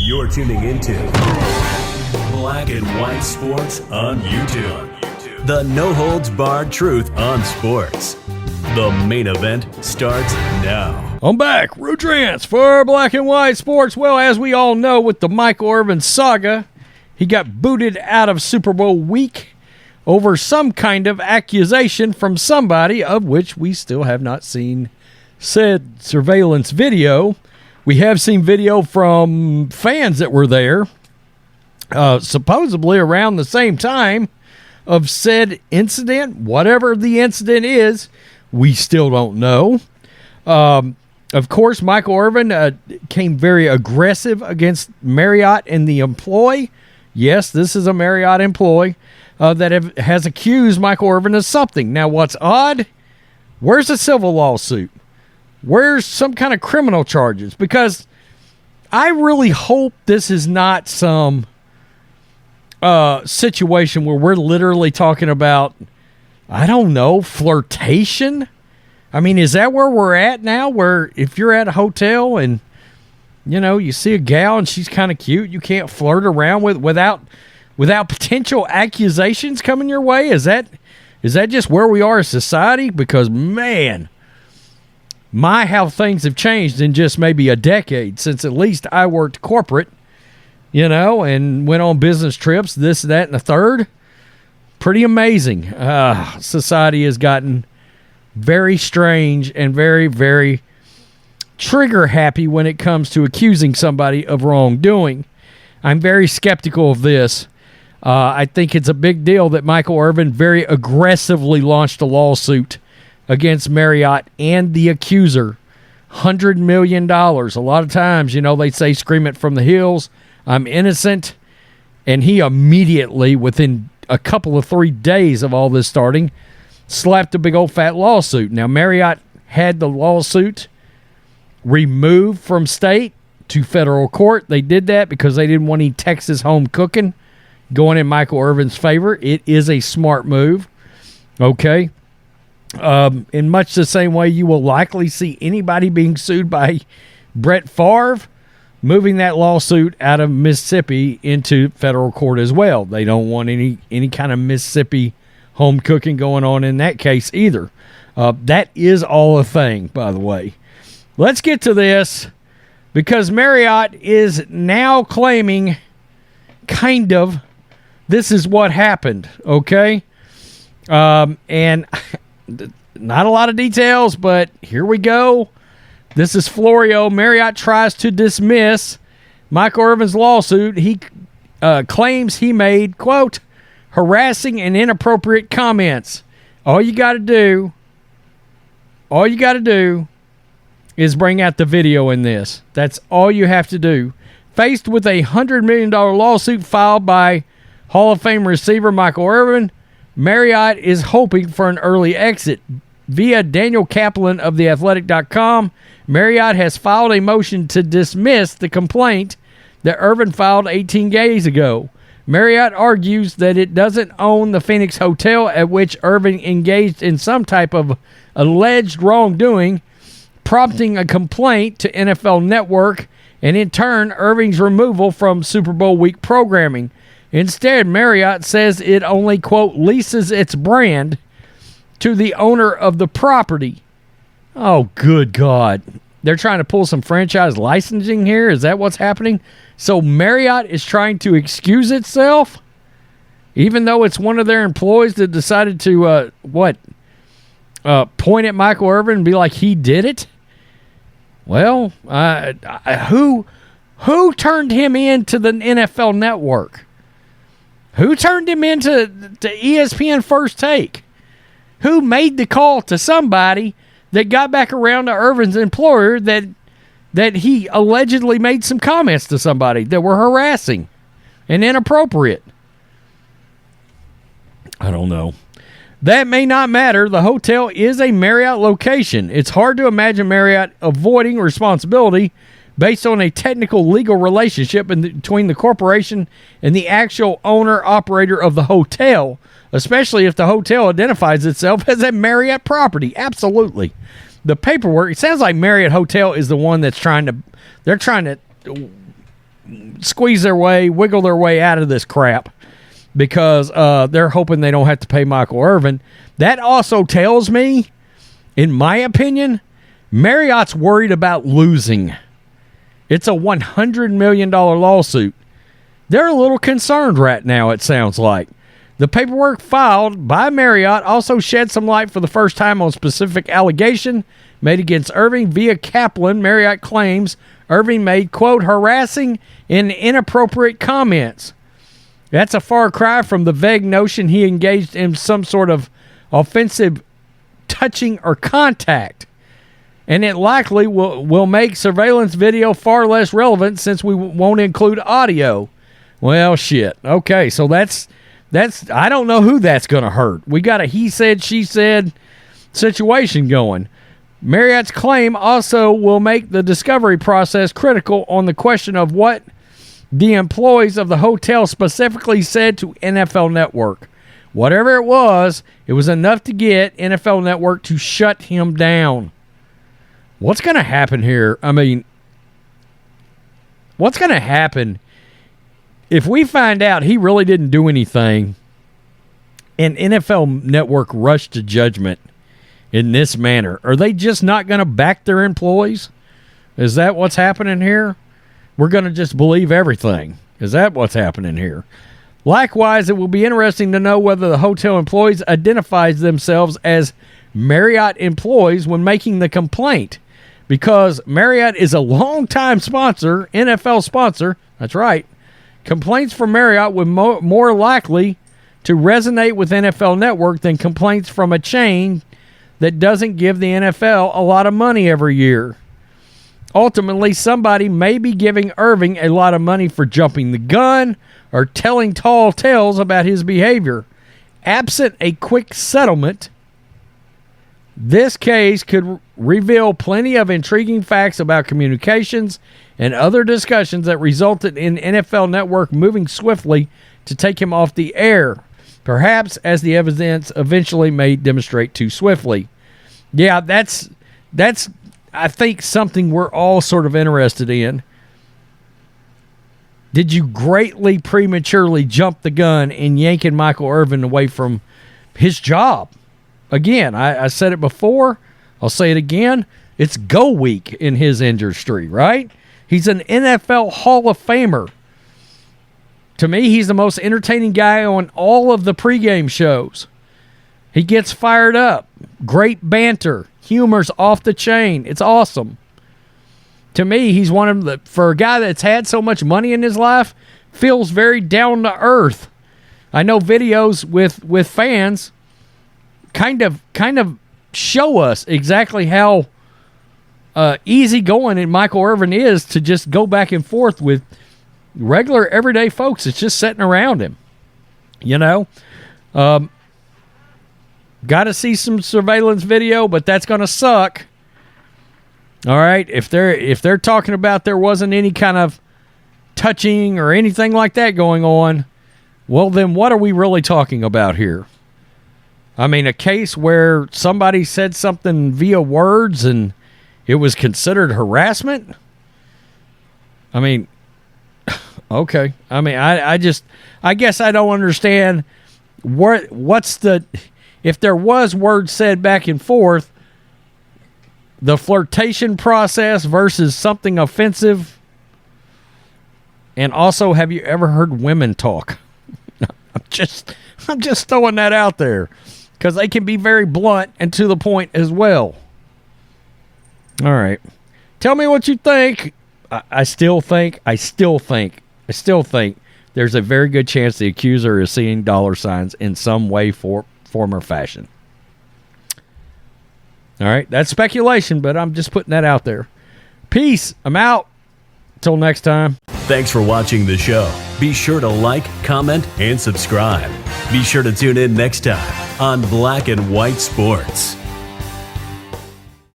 You're tuning into Black and White Sports on YouTube. The no-holds-barred truth on sports. The main event starts now. I'm back. Rudrans for Black and White Sports. Well, as we all know, with the Michael Irvin saga, he got booted out of Super Bowl week over some kind of accusation from somebody, of which we still have not seen said surveillance video. We have seen video from fans that were there, supposedly around the same time of said incident. Whatever the incident is, we still don't know. Of course, Michael Irvin came very aggressive against Marriott and the employee. Yes, this is a Marriott employee that has accused Michael Irvin of something. Now, what's odd, where's the civil lawsuit? Where's some kind of criminal charges? Because I really hope this is not some situation where we're literally talking about, I don't know, flirtation? I mean, is that where we're at now? Where if you're at a hotel and, you know, you see a gal and she's kind of cute, you can't flirt around without potential accusations coming your way? Is that just where we are as society? Because, man, how things have changed in just maybe a decade since at least I worked corporate, you know, and went on business trips, this, that, and the third. Pretty amazing. Society has gotten very strange and very, very trigger happy when it comes to accusing somebody of wrongdoing. I'm very skeptical of this. I think it's a big deal that Michael Irvin very aggressively launched a lawsuit against Marriott and the accuser. $100 million. A lot of times, you know, they say scream it from the hills, I'm innocent. And he immediately, within a couple of 3 days of all this starting, slapped a big old fat lawsuit. Now, Marriott had the lawsuit removed from state to federal court. They did that because they didn't want any Texas home cooking going in Michael Irvin's favor. It is a smart move. Okay. In much the same way you will likely see anybody being sued by Brett Favre, moving that lawsuit out of Mississippi into federal court as well. They don't want any kind of Mississippi home cooking going on in that case either. That is all a thing, by the way. Let's get to this, because Marriott is now claiming kind of this is what happened, okay? And not a lot of details, but here we go. This is Florio. Marriott tries to dismiss Michael Irvin's lawsuit. He claims he made, quote, harassing and inappropriate comments. All you got to do is bring out the video in this. That's all you have to do. Faced with a $100 million lawsuit filed by Hall of Fame receiver Michael Irvin, Marriott is hoping for an early exit. Via Daniel Kaplan of theathletic.com, Marriott has filed a motion to dismiss the complaint that Irvin filed 18 days ago. Marriott argues that it doesn't own the Phoenix hotel at which Irvin engaged in some type of alleged wrongdoing, prompting a complaint to NFL Network, and in turn, Irvin's removal from Super Bowl week programming. Instead, Marriott says it only, quote, leases its brand to the owner of the property. Oh, good God. They're trying to pull some franchise licensing here? Is that what's happening? So Marriott is trying to excuse itself, even though it's one of their employees that decided to, point at Michael Irvin and be like, he did it? Well, who turned him into the NFL Network? Who turned him into ESPN First Take? Who made the call to somebody that got back around to Irvin's employer that he allegedly made some comments to somebody that were harassing and inappropriate? I don't know. That may not matter. The hotel is a Marriott location. It's hard to imagine Marriott avoiding responsibility based on a technical legal relationship between the corporation and the actual owner-operator of the hotel, especially if the hotel identifies itself as a Marriott property. Absolutely. The paperwork, it sounds like Marriott Hotel is the one that's trying to squeeze their way, wiggle their way out of this crap because they're hoping they don't have to pay Michael Irvin. That also tells me, in my opinion, Marriott's worried about losing. It's a $100 million lawsuit. They're a little concerned right now, it sounds like. The paperwork filed by Marriott also shed some light for the first time on specific allegation made against Irving via Kaplan. Marriott claims Irving made, quote, harassing and inappropriate comments. That's a far cry from the vague notion he engaged in some sort of offensive touching or contact. And it likely will make surveillance video far less relevant since we won't include audio. Well, shit. Okay, so that's I don't know who that's going to hurt. We got a he said, she said situation going. Marriott's claim also will make the discovery process critical on the question of what the employees of the hotel specifically said to NFL Network. Whatever it was enough to get NFL Network to shut him down. What's going to happen here? I mean, what's going to happen if we find out he really didn't do anything and NFL Network rushed to judgment in this manner? Are they just not going to back their employees? Is that what's happening here? We're going to just believe everything. Is that what's happening here? Likewise, it will be interesting to know whether the hotel employees identifies themselves as Marriott employees when making the complaint, because Marriott is a longtime sponsor, NFL sponsor. That's right. Complaints from Marriott would more likely to resonate with NFL Network than complaints from a chain that doesn't give the NFL a lot of money every year. Ultimately, somebody may be giving Irving a lot of money for jumping the gun or telling tall tales about his behavior. Absent a quick settlement, this case could reveal plenty of intriguing facts about communications and other discussions that resulted in NFL Network moving swiftly to take him off the air, perhaps as the evidence eventually may demonstrate too swiftly. Yeah, that's I think something we're all sort of interested in. Did you greatly prematurely jump the gun in yanking Michael Irvin away from his job? Again, I said it before. I'll say it again. It's go week in his industry, right? He's an NFL Hall of Famer. To me, he's the most entertaining guy on all of the pregame shows. He gets fired up. Great banter. Humor's off the chain. It's awesome. To me, he's one of the, for a guy that's had so much money in his life, feels very down to earth. I know videos with fans kind of show us exactly how easygoing Michael Irvin is to just go back and forth with regular everyday folks that's just sitting around him. You know? Got to see some surveillance video, but that's going to suck. All right, if they're talking about there wasn't any kind of touching or anything like that going on, well, then what are we really talking about here? I mean, a case where somebody said something via words and it was considered harassment? I mean, okay. I mean, I guess I don't understand what's the, if there was words said back and forth, the flirtation process versus something offensive. And also, have you ever heard women talk? I'm just throwing that out there because they can be very blunt and to the point as well. All right. Tell me what you think. I still think there's a very good chance the accuser is seeing dollar signs in some way, form, or fashion. All right. That's speculation, but I'm just putting that out there. Peace. I'm out. Till next time. Thanks for watching the show. Be sure to like, comment, and subscribe. Be sure to tune in next time on Black and White Sports.